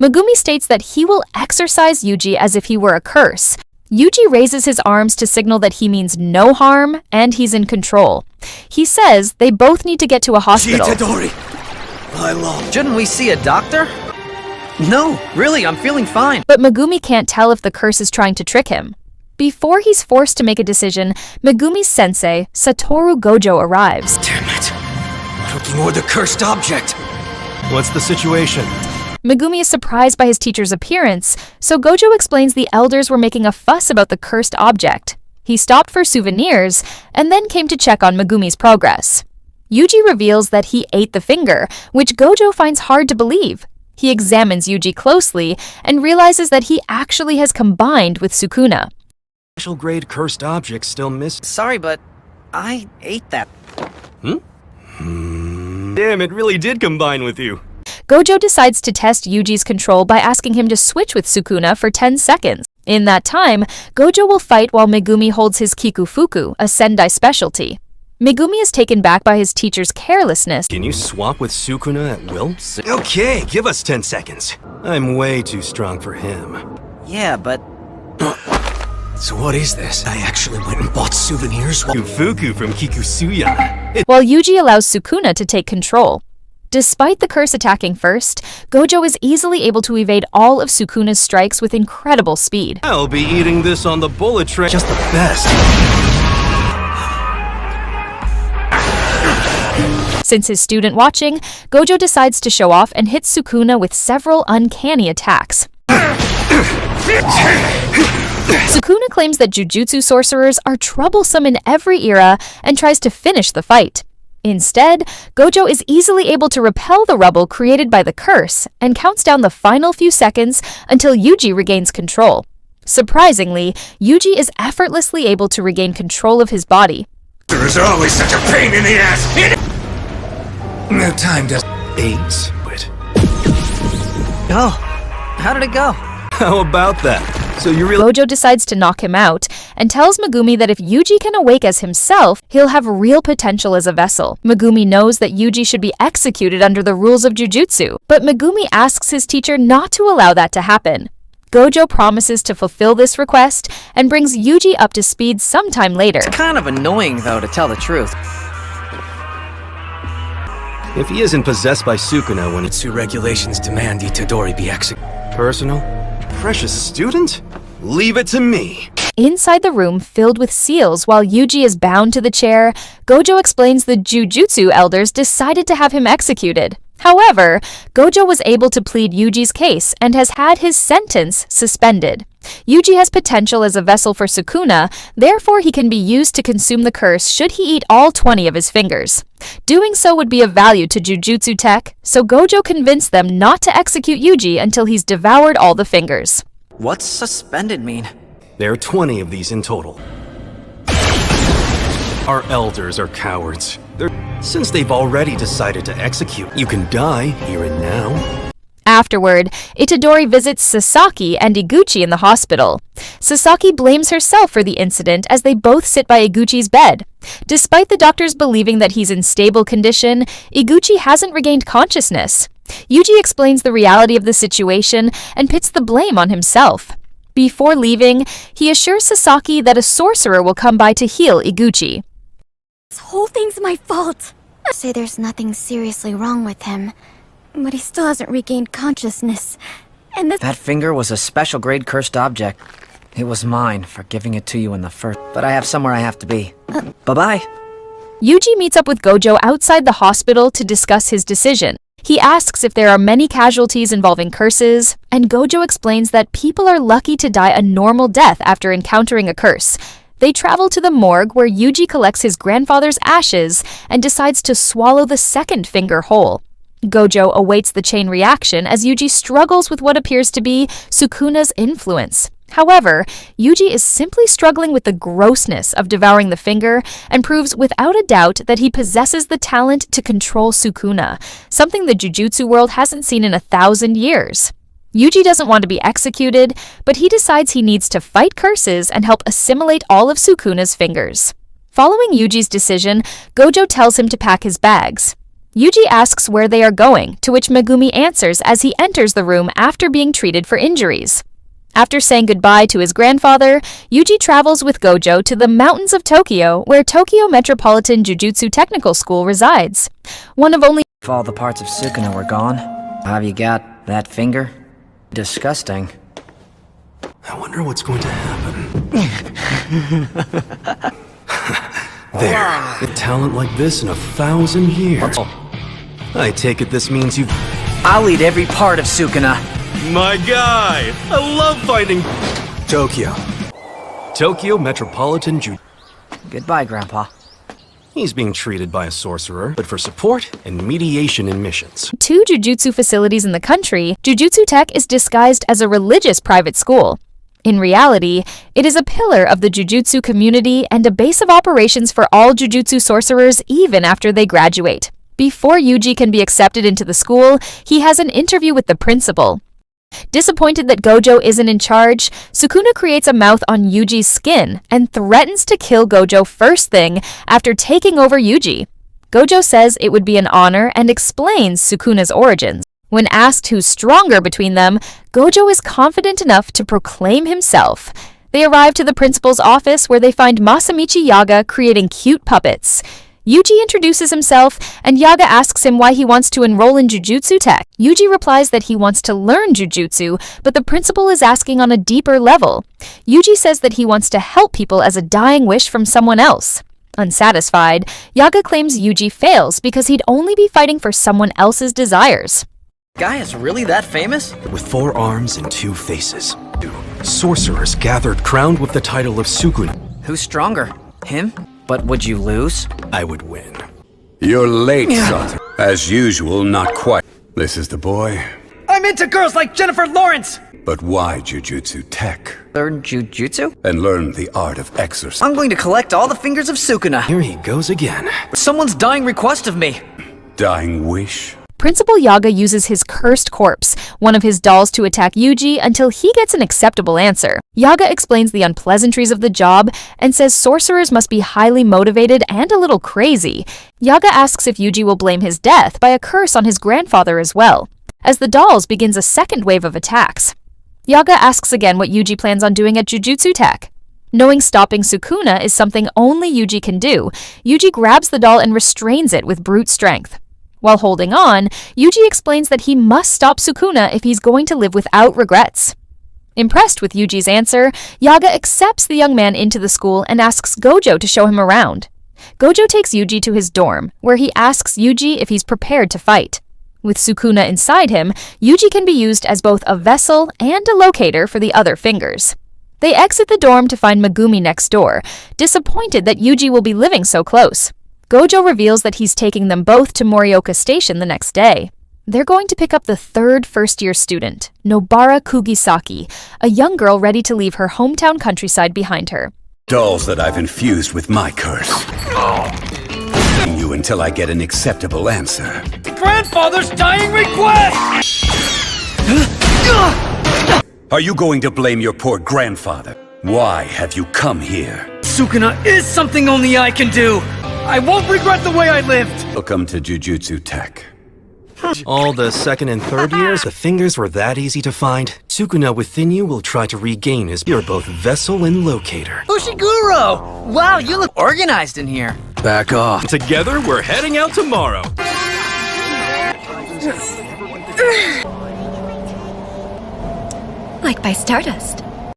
Megumi states that he will exorcise Yuji as if he were a curse. Yuji raises his arms to signal that he means no harm and he's in control. He says they both need to get to a hospital. Shouldn't we see a doctor? No, really, I'm feeling fine. But Megumi can't tell if the curse is trying to trick him. Before he's forced to make a decision, Megumi's sensei, Satoru Gojo, arrives. Damn it. I'm looking for the cursed object. What's the situation? Megumi is surprised by his teacher's appearance, so Gojo explains the elders were making a fuss about the cursed object. He stopped for souvenirs, and then came to check on Megumi's progress. Yuji reveals that he ate the finger, which Gojo finds hard to believe. He examines Yuji closely, and realizes that he actually has combined with Sukuna. Special grade cursed object still missing. Sorry, but I ate that. Damn, it really did combine with you. Gojo decides to test Yuji's control by asking him to switch with Sukuna for 10 seconds. In that time, Gojo will fight while Megumi holds his Kikufuku, a Sendai specialty. Megumi is taken back by his teacher's carelessness. Can you swap with Sukuna at will? Okay, give us 10 seconds. I'm way too strong for him. Yeah, but So what is this? I actually went and bought souvenirs. Fuku from Kikusuya. While Yuji allows Sukuna to take control. Despite the curse attacking first, Gojo is easily able to evade all of Sukuna's strikes with incredible speed. I'll be eating this on the bullet train. Just the best. Since his student watching, Gojo decides to show off and hits Sukuna with several uncanny attacks. Sukuna claims that Jujutsu sorcerers are troublesome in every era and tries to finish the fight. Instead, Gojo is easily able to repel the rubble created by the curse and counts down the final few seconds until Yuji regains control. Surprisingly, Yuji is effortlessly able to regain control of his body. There's always such a pain in the ass. No time to Eight. Wait. oh, how did it go? How about that? So you really... Gojo decides to knock him out and tells Megumi that if Yuji can awake as himself, he'll have real potential as a vessel. Megumi knows that Yuji should be executed under the rules of Jujutsu, but Megumi asks his teacher not to allow that to happen. Gojo promises to fulfill this request and brings Yuji up to speed sometime later. It's kind of annoying, though, to tell the truth. If he isn't possessed by Sukuna when it's Jujutsu regulations demand Itadori be executed. personal, precious student, leave it to me. Inside the room filled with seals while Yuji is bound to the chair, Gojo explains the Jujutsu elders decided to have him executed. However, Gojo was able to plead Yuji's case and has had his sentence suspended. Yuji has potential as a vessel for Sukuna, therefore he can be used to consume the curse should he eat all 20 of his fingers. Doing so would be of value to Jujutsu tech, so Gojo convinced them not to execute Yuji until he's devoured all the fingers. What's suspended mean? There are 20 of these in total. Our elders are cowards. Since they've already decided to execute, you can die here and now. Afterward, Itadori visits Sasaki and Iguchi in the hospital. Sasaki blames herself for the incident as they both sit by Iguchi's bed. Despite the doctors believing that he's in stable condition, Iguchi hasn't regained consciousness. Yuji explains the reality of the situation and pits the blame on himself. Before leaving, he assures Sasaki that a sorcerer will come by to heal Iguchi. This whole thing's my fault. I say there's nothing seriously wrong with him, but he still hasn't regained consciousness. And That finger was a special grade cursed object. It was mine for giving it to you in the first, but I have somewhere I have to be. Bye-bye. Yuji meets up with Gojo outside the hospital to discuss his decision. He asks if there are many casualties involving curses, and Gojo explains that people are lucky to die a normal death after encountering a curse. They travel to the morgue where Yuji collects his grandfather's ashes and decides to swallow the second finger whole. Gojo awaits the chain reaction as Yuji struggles with what appears to be Sukuna's influence. However, Yuji is simply struggling with the grossness of devouring the finger and proves without a doubt that he possesses the talent to control Sukuna, something the Jujutsu world hasn't seen in 1,000 years. Yuji doesn't want to be executed, but he decides he needs to fight curses and help assimilate all of Sukuna's fingers. Following Yuji's decision, Gojo tells him to pack his bags. Yuji asks where they are going, to which Megumi answers as he enters the room after being treated for injuries. After saying goodbye to his grandfather, Yuji travels with Gojo to the mountains of Tokyo, where Tokyo Metropolitan Jujutsu Technical School resides. One of only If all the parts of Sukuna were gone, have you got that finger? Disgusting. I wonder what's going to happen. There. A talent like this in 1,000 years. I take it this means you've... I'll eat every part of Sukuna. My guy! I love finding... Tokyo. Tokyo Metropolitan Goodbye, Grandpa. He's being treated by a sorcerer, but for support and mediation in missions. 2 jujutsu facilities in the country, Jujutsu Tech is disguised as a religious private school. In reality, it is a pillar of the jujutsu community and a base of operations for all jujutsu sorcerers even after they graduate. Before Yuji can be accepted into the school, he has an interview with the principal. Disappointed that Gojo isn't in charge, Sukuna creates a mouth on Yuji's skin and threatens to kill Gojo first thing after taking over Yuji. Gojo says it would be an honor and explains Sukuna's origins. When asked who's stronger between them, Gojo is confident enough to proclaim himself. They arrive to the principal's office where they find Masamichi Yaga creating cute puppets. Yuji introduces himself, and Yaga asks him why he wants to enroll in Jujutsu Tech. Yuji replies that he wants to learn Jujutsu, but the principal is asking on a deeper level. Yuji says that he wants to help people as a dying wish from someone else. Unsatisfied, Yaga claims Yuji fails because he'd only be fighting for someone else's desires. Guy is really that famous? With 4 arms and 2 faces. 2 sorcerers gathered crowned with the title of Sukuna. Who's stronger? Him? But would you lose? I would win. You're late, son. As usual, not quite. This is the boy. I'm into girls like Jennifer Lawrence! But why Jujutsu Tech? Learn Jujutsu? And learn the art of exorcism. I'm going to collect all the fingers of Sukuna. Here he goes again. Someone's dying request of me. Dying wish? Principal Yaga uses his cursed corpse, one of his dolls, to attack Yuji until he gets an acceptable answer. Yaga explains the unpleasantries of the job and says sorcerers must be highly motivated and a little crazy. Yaga asks if Yuji will blame his death by a curse on his grandfather as well, as the dolls begins a second wave of attacks. Yaga asks again what Yuji plans on doing at Jujutsu Tech. Knowing stopping Sukuna is something only Yuji can do, Yuji grabs the doll and restrains it with brute strength. While holding on, Yuji explains that he must stop Sukuna if he's going to live without regrets. Impressed with Yuji's answer, Yaga accepts the young man into the school and asks Gojo to show him around. Gojo takes Yuji to his dorm, where he asks Yuji if he's prepared to fight. With Sukuna inside him, Yuji can be used as both a vessel and a locator for the other fingers. They exit the dorm to find Megumi next door, disappointed that Yuji will be living so close. Gojo reveals that he's taking them both to Morioka Station the next day. They're going to pick up the 3rd first-year student, Nobara Kugisaki, a young girl ready to leave her hometown countryside behind her. Dolls that I've infused with my curse. You until I get an acceptable answer. Grandfather's dying request! Are you going to blame your poor grandfather? Why have you come here? Sukuna is something only I can do! I won't regret the way I lived! Welcome to Jujutsu Tech. All the 2nd and 3rd years, the fingers were that easy to find. Sukuna within you will try to regain his... You're both vessel and locator. Ushiguro! Wow, you look organized in here. Back off. Together, we're heading out tomorrow. Like by Stardust.